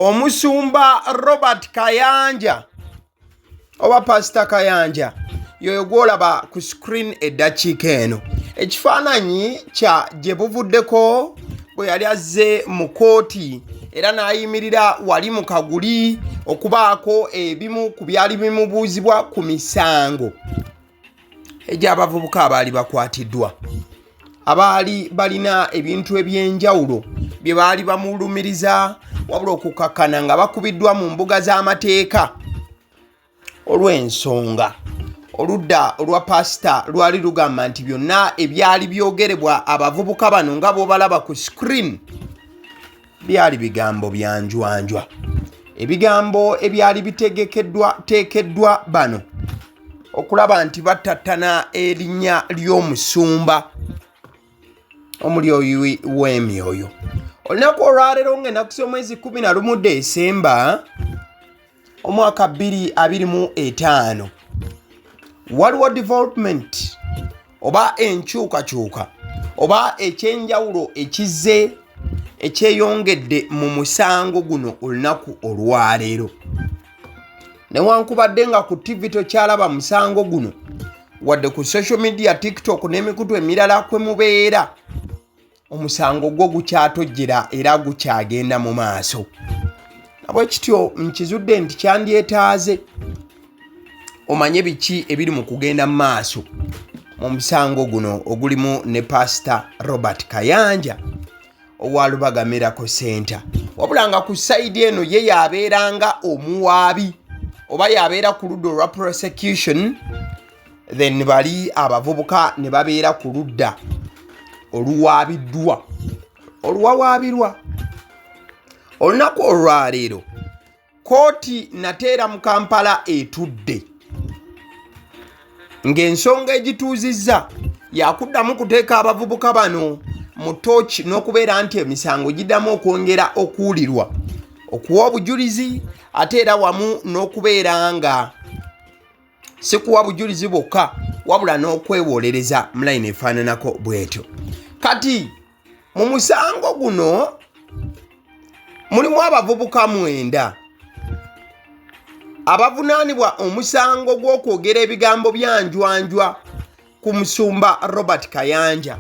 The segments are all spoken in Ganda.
Omusumba Robert Kayanja oba Pastor Kayanja yoyo gwolaba ku screen eddakiika eno. Ekifaananyi kya gye buvuddeko bwe yali azze mu kooti era n'ayimirira wali mu kaguli okubaako ebimu ku byali bimubuuzibwa ku misango egy'abavubuka abaali bakwatiddwa, abaali balina ebintu eby'enjawulo bye baali bamulumiriza wabula okukakkana nga bakubiddwa mu mbuga z'amateeka olw'ensonga. Oludda olwa pasita lwali lugamba nti byonna ebyali byogerebwa abavubuka bano nga bw'obalaba ku screen byali bigambo bya njwanjwa, ebigambo ebyali bitegekeddwa bano okulaba nti batattana erinnya ly'omusumba omuli w'emyoyo. Olunaku olwaleero ng'ennaku z'omwezi 11 Desemba omwaka 2025 waliwo development oba enkyukakyuka oba ekyenjawulo ekizze ekyeyongedde mu musango guno olunaku olwaleero. Newankubadde nga ku TV tokyalaba musango guno wadde ku social media TikTok n'emikutu emirala kwe mubeera, omusango gwo gukyatojjera era gukyagenda mu maaso. Nabwe kityo nkizudde nti kyandyetaaze omanye biki ebiri mu kugenda mu maaso mu musango guno ogulimu ne Pastor Robert Kayanja owa Lubaga Miracle Center. Wabula nga ku sayidi eno ye yabeeranga omuwaabi oba yabeera ku ludda olwa prosecution, then bali abavubuka ne babeera ku ludda oluwaabiddwa oluwawaabirwa. Olunaku olwaleero kooti nateera mu Kampala etudde ng'ensonga egituuzizza yakuddamu kuteeka abavubuka bano mu tooki n'okubeera nti emisango giddamu okwongera okuwulirwa, okuwa obujulizi ate era wamu n'okubeera nga si kuwa bujulizi bwokka wabula n'okwewolereza mu layini efaananako bwetyo. Kati mu musango guno mulimu abavubuka 9 abavunaanibwa omusango gw'okwogera ebigambo bya njwanjwa ku musumba Robert Kayanja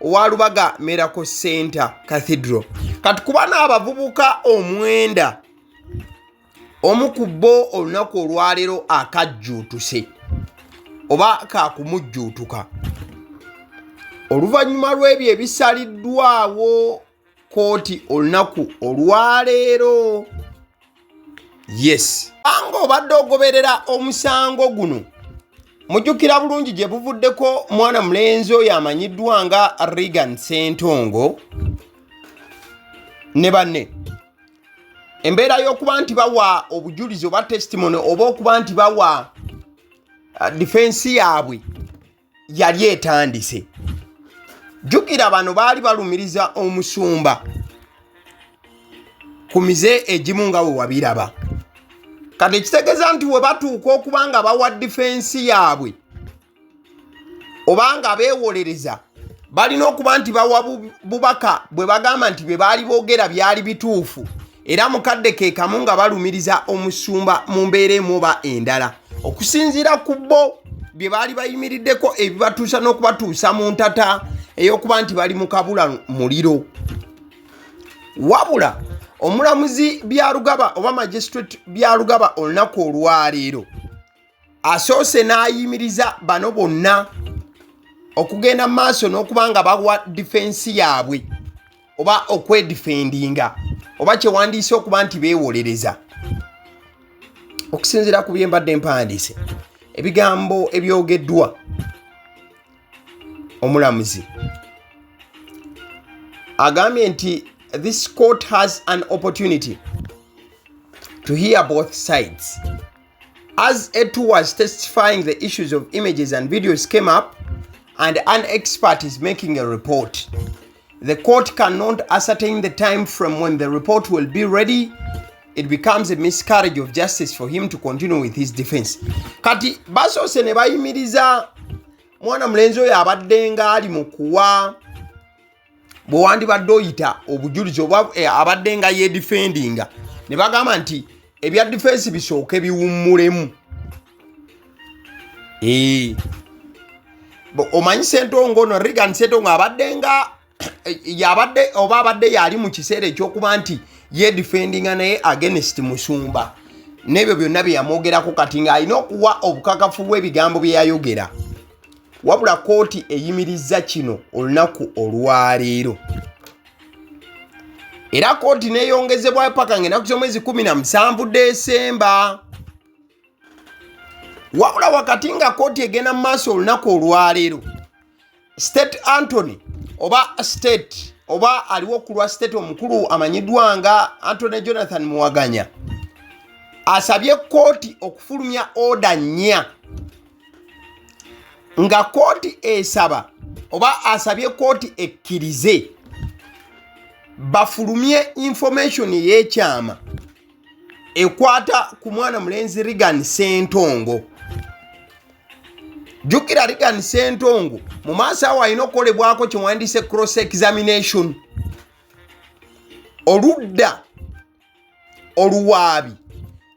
owa Lubaga Miracle Center Cathedral. Kati kuba n'abavubuka 9 omu ku bo olunaku olwaleero akajjuutuse oba kakumujjuutuka oluvannyuma lw'ebyo ebisaliddwawo kooti olunaku olwaleero. Yes, anga obadde ogoberera omusango guno mujjukira bulungi gye buvuddeko mwana mulenzi oyo amanyiddwa nga Reagan Ssentongo ne banne. Embeera y'okuba nti bawa obujulizi oba testimony oba okuba nti bawa defense yaabwe yali etandise. Jjukira bano baali balumiriza omusumba ku mize egimu nga we wabiraba. Kati ekitegeeza nti we batuuka okuba nga bawa defense yaabwe oba nga beewolereza balina okuba nti bawa bubaka bwe bagamba nti bye baali boogera byali bituufu era mukadde ke kamu nga balumiriza omusumba mu mbeera emu oba endala, okusinziira ku bo bye baali bayimiriddeko ebibatuusa n'okubatuusa mu ntata ey'okuba nti bali mu kabula muliro. Wabula omulamuzi Byalugaba oba magistrate Byalugaba olunaku olwaleero asoose n'ayimiriza bano bonna okugenda mu maaso n'okuba nga bawa defense yaabwe oba okwedifendinga oba kyewandiise okuba nti beewolereza. Okusinziira ku bye mbadde mpandiise, ebigambo ebyogeddwa omulamuzi agambye nti this court has an opportunity to hear both sides. As A2 was testifying, the issues of images and videos came up and an expert is making a report. The court cannot ascertain the time frame when the report will be ready. It becomes a miscarriage of justice for him to continue with his defense. Kati basoose ne bayimiriza mwana mulenzi oyo abadde nga ali mu kuwa bwewandibadde oyita obujulizi oba abadde nga yedifendinga ne bagamba nti ebya defense bisooke biwummulemu. Omanyi Ssentongo no Reagan Ssentongo abadde yali mu kiseera ekyokuba nti ye defendinga naye against Musumba. Nebyo byonna bye yamwogerako kati ng'alina okuwa obukakafu bw'ebigambo bye yayogera. Wabula kooti eyimirizza kino olunaku olwaleero. Era kooti neeyongezebwayo paka ng'ennaku z'omwezi 17 Desemba. Wabula wakati nga kooti egenda mu maaso olunaku olwaleero, State Anthony oba aliwo ku lwa state omukulu amanyiddwa nga Anthony Jonathan Muwaganya asabye kooti okufulumya oda nnya, nga kooti esaba oba asabye kooti ekkirize bafulumye information y'ekyama ekwata ku mwana mulenzi Reagan Ssentongo. Jukira Reagan Ssentongo mu maaso awo alina okukolebwako kiwandiise cross examination. Oludda oluwaabi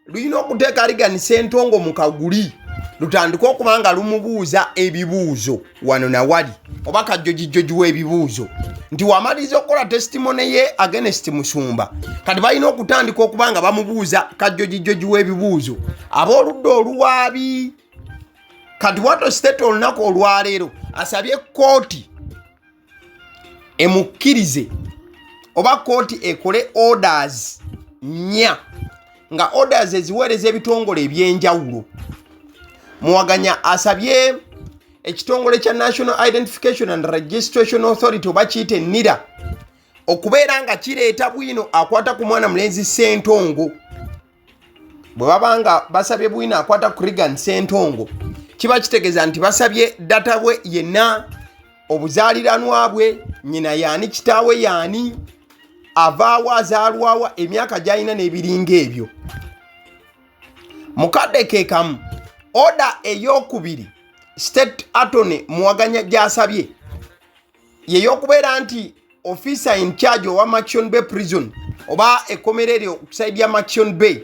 lulina okuteeka Reagan Ssentongo mu kaguli lutandika okuba nga lumubuuza ebibuuzo wano na wali oba kajjojijjoji w'ebibuuzo nti wamaliza okukola testimony ye against Musumba, kati balina okutandika okuba nga bamubuuza kajjojijjoji w'ebibuuzo ab'oludda oluwaabi. Kati wato state olunaku olwaleero asabye kooti emukkirize oba kooti ekole orders nnya, nga orders eziweereza ebitongole ebyenjawulo. Muwaganya asabye ekitongole kya National Identification and Registration Authority oba kiyite NIRA okubeera nga kireeta bwino akwata ku mwana mulenzi Ssentongo. Bwe baba nga basabye bwino akwata ku Reagan Ssentongo, kiba kitegeeza nti basabye data bwe yenna, obuzaaliranwa bwe, nyina yaani, kitaawe yaani, avaawa azaalwawa, emyaka gy'alina n'ebiringa ebyo. Mukadde ke kamu oda ey'okubiri State Attorney Muwaganya gy'asabye y'eyokubeera nti officer in charge owa Maction Bay Prison oba ekkomera eryo kusayidi ya Maction Bay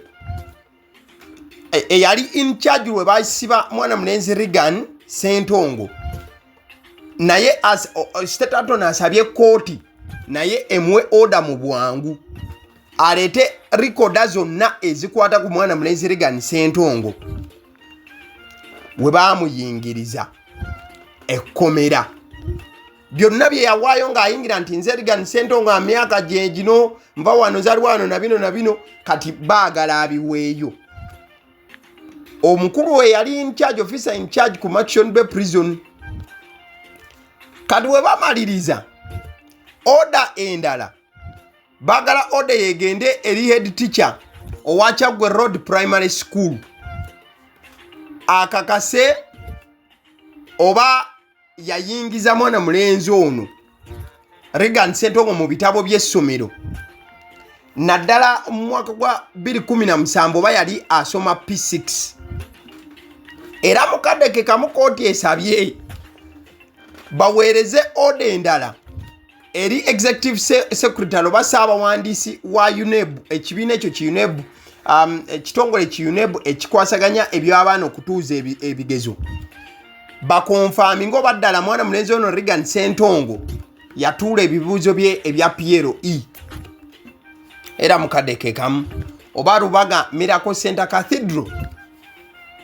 eyali in charge we basiba mwana mulenzi Reagan Ssentongo, naye State Attorney asabye kooti naye emuwe order mu bwangu aleete recorda zonna ezikwata ku mwana mulenzi Reagan Ssentongo we baamuyingiriza ekkomera. Byonna bye yawaayo ng'ayingira nti nze Reagan Ssentongo amyaka gye gino nva wano zaliwo wano na bino kati baagala abiweeyo. Omukulu we yali in charge, officer in charge ku Maction Bay Prison. Kati we bamaliriza order endala baagala order yegende eri head teacher owa Kyaggwe Road Primary School akakase oba yayingiza mwana mulenzi ono Reagan Ssentongo mu bitabo by'essomero naddala mu mwaka gwa 2017 oba yali asoma P6. Era mukadde ke kamu kooti esabye baweereze order endala eri executive secretary oba ssaabawandiisi wa UNEB, ekibiina ekyo ki UNEB, ekitongole ki UNEB ekikwasaganya eby'abaana okutuuza ebigezo, bakonfaaminga oba ddala mwana mulenzi ono Reagan Ssentongo yatuula ebibuuzo bye ebya PLE. Era mukadde ke kamu oba Rubaga Miracle Center Cathedral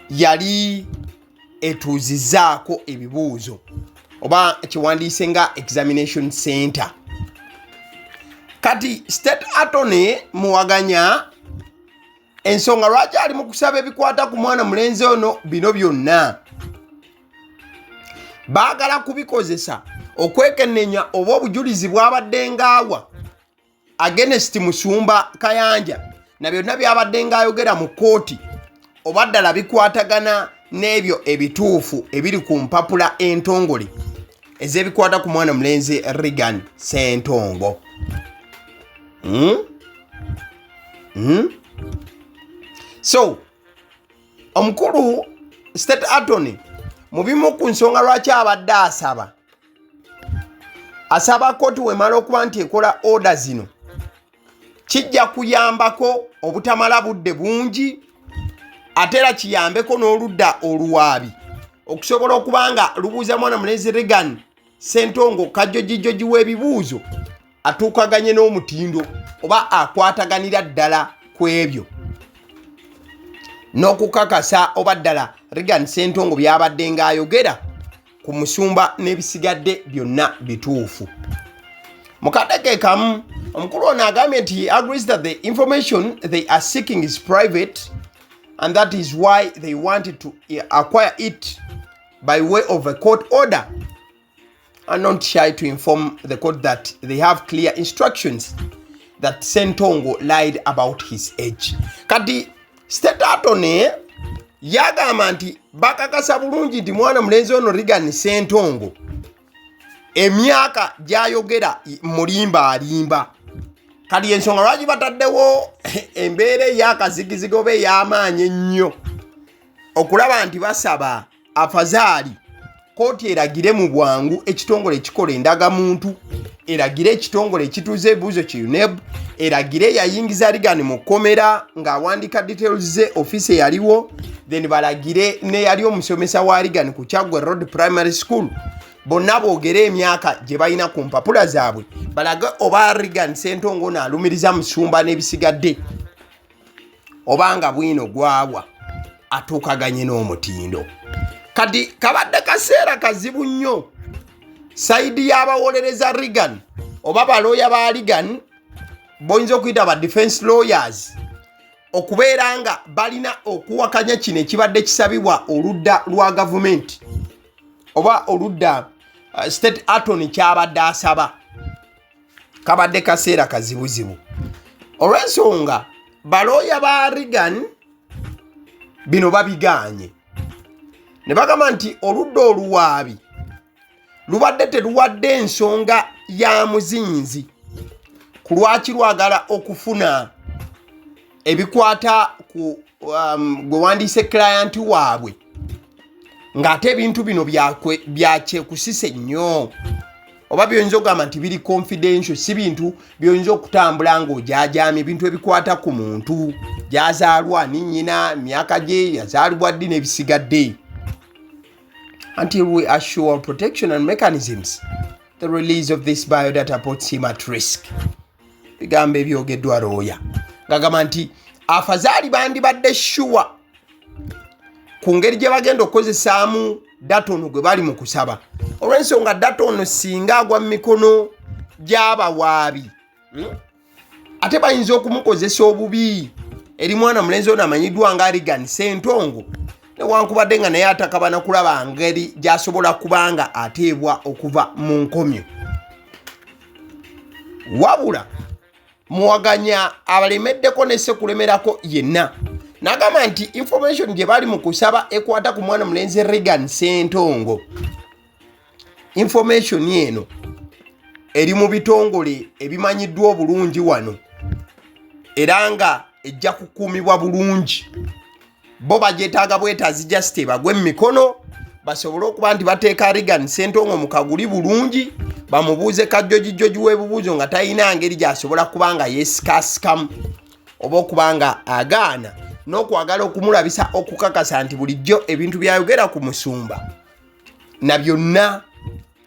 yali etuuzizaako ebibuuzo oba kiwandiise nga examination center. Kati State Attorney Muwaganya ensonga lwaki ali mu kusaba ebikwata ku mwana mulenzi ono bino byonna baagala kubikozesa okwekennenya oba obujulizi bw'abadde ngaawa against Musumba Kayanja na byonna byabadde ngaayogera mu kooti oba ddala bikwatagana n'ebyo ebituufu ebiri ku mpapula entongole ez'ebikwata ku mwana mulenzi Reagan Ssentongo. So omukulu State Attorney mu bimu ku nsonga lwaki abadde asaba kooti wemala okuba nti ekola order zino kijja kuyambako obutamala budde bungi ate era kiyambeko n'oludda oluwaabi okusobola okubanga lubuuza mwana mulenzi Reagan Ssentongo kajjojijoji w'ebibuuzo atuukaganye n'omutindo oba akwataganira ddala ku ebyo n'okukakasa oba ddala Reagan Ssentongo byabadde ng'ayogera ku musumba n'ebisigadde byonna bituufu. Mu kadde kamu omukulu ono agambye nti he agrees that the information they are seeking is private and that is why they wanted to acquire it by way of a court order and not shy to inform the court that they have clear instructions that Ssentongo lied about his age. Kati state attorney yagamba nti bakakasa bulungi nti mwana mulenzi ono Reagan Ssentongo emyaka gyayogera mulimba alimba. Kati ensonga lwaki bataddewo embeera ey'akazigizigo oba ey'amaanyi ennyo okulaba nti basaba afazaali kooti eragire mu bwangu ekitongole ekikola endagamuntu, eragire ekitongole ekituuza ebibuuzo ki UNEB, eragire yayingiza Reagan mu kkomera ng'awandiika details ze ofiisi eyaliwo, then balagire ne yali omusomesa wa Reagan ku Kyaggwe Road Primary School bonna boogere emyaka gye balina ku mpapula zaabwe balage oba Reagan Ssentongo n'alumiriza musumba n'ebisigadde oba nga bwino gwabwa atuukaganye n'omutindo. Kati kabadde kaseera kazibu nnyo sayidi y'abawolereza Reagan oba balooya ba Reagan boyinza okuyita ba defense lawyers okubeera nga balina okuwakanya kino ekibadde kisabibwa oludda lwa gavumenti oba oludda state attorney kyabadde asaba. Kabadde kaseera kazibuzibu olw'ensonga balooya ba Reagan bino babiganye ne bagamba nti oludda oluwaabi lubadde teruwadde ensonga ya muzinzi ku lwaki lwagala okufuna ebikwata ku gwe wandiise client waabwe ng'ate ebintu bino byakyekusise nnyo oba byonyiza okugamba nti biri confidential, si bintu byonyiza okutambula ng'ojajaamye, ebintu ebikwata ku muntu gyazaalwa ni nnyina, myaka gye yazaalibwa ddi n'ebisigadde. Until we assure protection and mechanisms, the release of this biodata puts him at risk. Bigambo ebyogeddwa looya ng'agamba nti afazaali bandibadde sure ku ngeri gye bagenda okukozesaamu data ono gwe bali mu kusaba olw'ensonga data ono singa agwa mu mikono gy'abawaabi ate bayinza okumukozesa obubi eri mwana mulenzi ono amanyiddwa nga Reagan Ssentongo newankubadde nga naye atakaba na kulaba ngeri gy'asobola kubanga ateebwa okuva mu nkomyo. Wabula muwaganya abalemeddeko nesse kulemerako yenna n'agamba nti information gye bali mu kusaba ekwata ku mwana mulenzi Reagan Ssentongo. Information eno eri mu bitongole ebimanyiddwa obulungi wano era nga ejja kukuumibwa bulungi. Bo bagyetaaga bwetaazi just bagwe mu mikono basobole okuba nti bateeka Reagan Ssentongo mu kaguli bulungi bamubuuze kajjojijoji w'ebibuuzo nga talina ngeri gy'asobola kuba nga yeesikasikamu oba okuba nga agaana n'okwagala okumulabisa okukakasa nti bulijjo ebintu byayogera ku musumba na byonna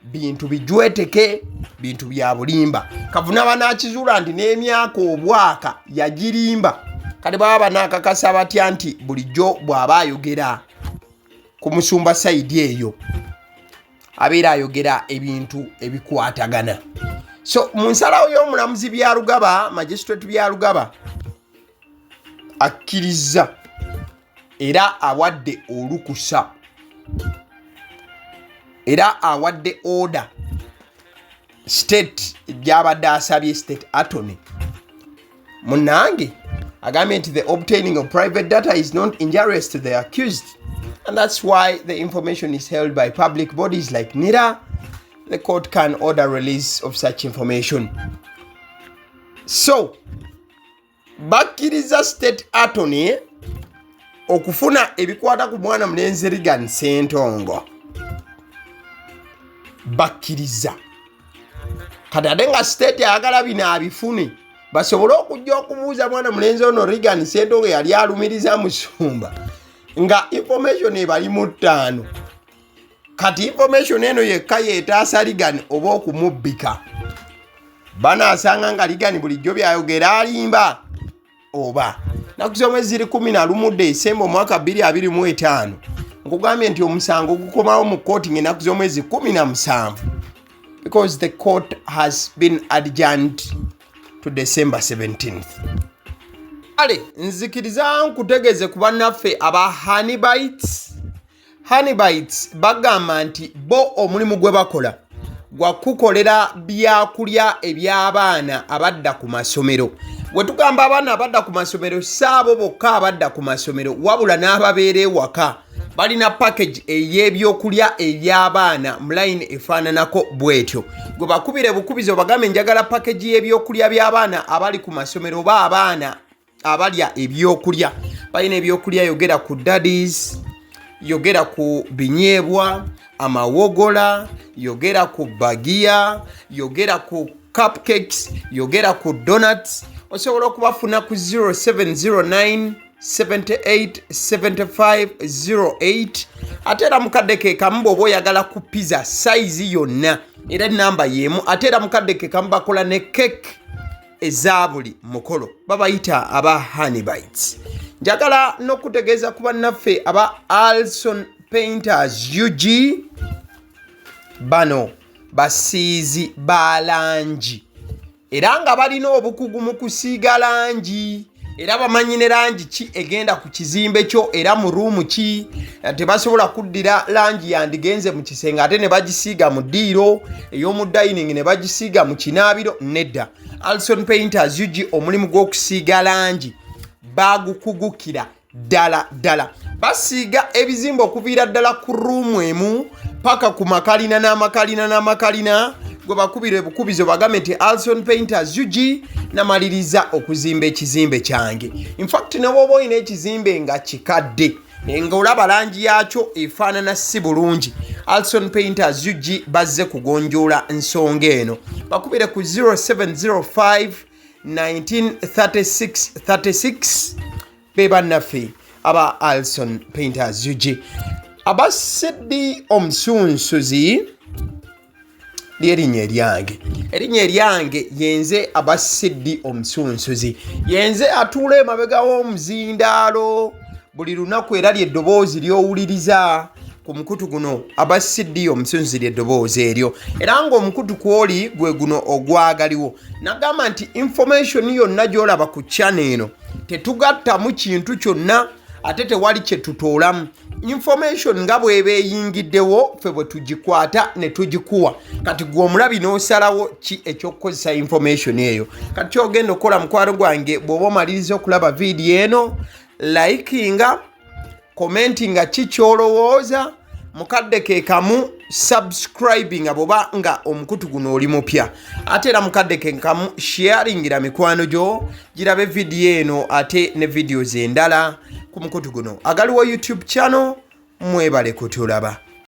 bintu bijweteke, bintu bya bulimba. Kavuna banaakizuula nti n'emyaka obwaka yagirimba kale baba banaakakasa batya nti bulijjo bw'aba ayogera ku musumba sayidi eyo abeera ayogera ebintu ebikwatagana. So mu nsalawo y'omulamuzi Byarugaba, magistrate Byarugaba akkiriza era awadde olukusa era awadde order state gyabadde asabye state attorney munange agambye nti the obtaining of private data is not injurious to the accused and that's why the information is held by public bodies like NIRA. The court can order release of such information. So bakkiriza state attorney okufuna ebikwata ku mwana mulenzi Reagan Ssentongo. Bakkiriza kati ate nga state ayagala bino abifune basobole okujja okubuuza mwana mulenzi ono Reagan Ssentongo yali alumiriza musumba nga information ebali mu 5 kati information eno yekka yeetaasa Reagan oba okumubbika banaasanga nga Reagan bulijjo byayogera alimba oba nakusomwe ziri 11 Desemba omwaka 2025 nkugambye nti omusango gukomawo mu kooti ng'ennaku z'omwezi 17 because the court has been adjourned to December 17th. Ale nzikiriza nkutegeze ku bannaffe aba Honeybites bagamba nti bo omulimu gwe bakola gwa kukolera byakulya eby'abaana abadda ku masomero. Bwe tugamba abaana abadda ku masomero saabo bokka abadda ku masomero wabula n'ababeera ewaka balina package ey'ebyokulya eby'abaana mu line efaananako bwetyo. Gwe bakubire bukubizo bagambe njagala package y'ebyokulya by'abaana abali ku masomero oba abaana abalya ebyokulya. Balina ebyokulya yogera ku daddies, yogera ku binyeebwa, amawogola, yogera ku bagiya, yogera ku cupcakes, yogera ku donuts. Osobola okubafuna ku 0709 787508 ate era mukadde ke kamu bw'oba oyagala ku pizza size yonna era namba y'emu ate era mukadde ke kamu bakola ne cake eza buli mukolo babayita aba Honeybites. Njagala n'okutegeeza ku bannaffe aba Alson Painters UG bano basiizi ba langi era nga balina obukugu mu kusiiga langi era bamanyi ne langi ki egenda ku kizimbe kyo era mu ruumu ki tebasobola kuddira langi yandigenze mu kisenge ate ne bagisiiga mu ddiiro ey'omu dining ne bagisiiga mu kinaabiro nedda. Alson Painters UG omulimu gw'okusiiga langi bagukugukira ddala basiiga ebizimbe okuviira ddala ku ruumu emu paka ku makalina n'amakalina gwe bakubira ebukubizo bagambe nti Alson Painters UG namaliriza okuzimba ekizimbe kyange. In fact ne bw'oba olina ekizimbe nga kikadde nga olaba langi yaakyo efaanana si bulungi, Alson Painters UG bazze kugonjoola ensonga eno. Bakubire ku 0705 1936 be bannaffe aba Alson Painters UG. Aba Sedi Omusunsuzi erinnya eryange yenze aba Sedi Omusunsuzi yenze atuula emabega w'omuzindaalo buli lunaku era ly'eddoboozi ly'owuliriza ku mukutu guno aba Sedi Omusunsuzi ly'eddoboozi eryo era ng'omukutu kwoli gwe guno ogwagaliwo. Nagamba nti information yonna gy'olaba ku channel eno tetugattamu kintu kyonna ate tewali kye tutoolamu. Information nga bw'eba eyingiddewo ffe bwe tugikwata ne tugikuwa kati gwe omulabi n'osalawo ki ekyokukozesa information eyo. Kati kyogenda okukola mukwano gwange bw'oba omaliriza okulaba vidiyo eno likinga commentinga ki kyolowooza mukadde ke kamu subscribinga bw'oba nga omukutu guno oli mupya ate era mukadde ke kamu sharingira mikwano gyo girabe vidiyo eno ate ne videos endala ku mukutu guno. Agaliwo YouTube channel mwebale kutulaba.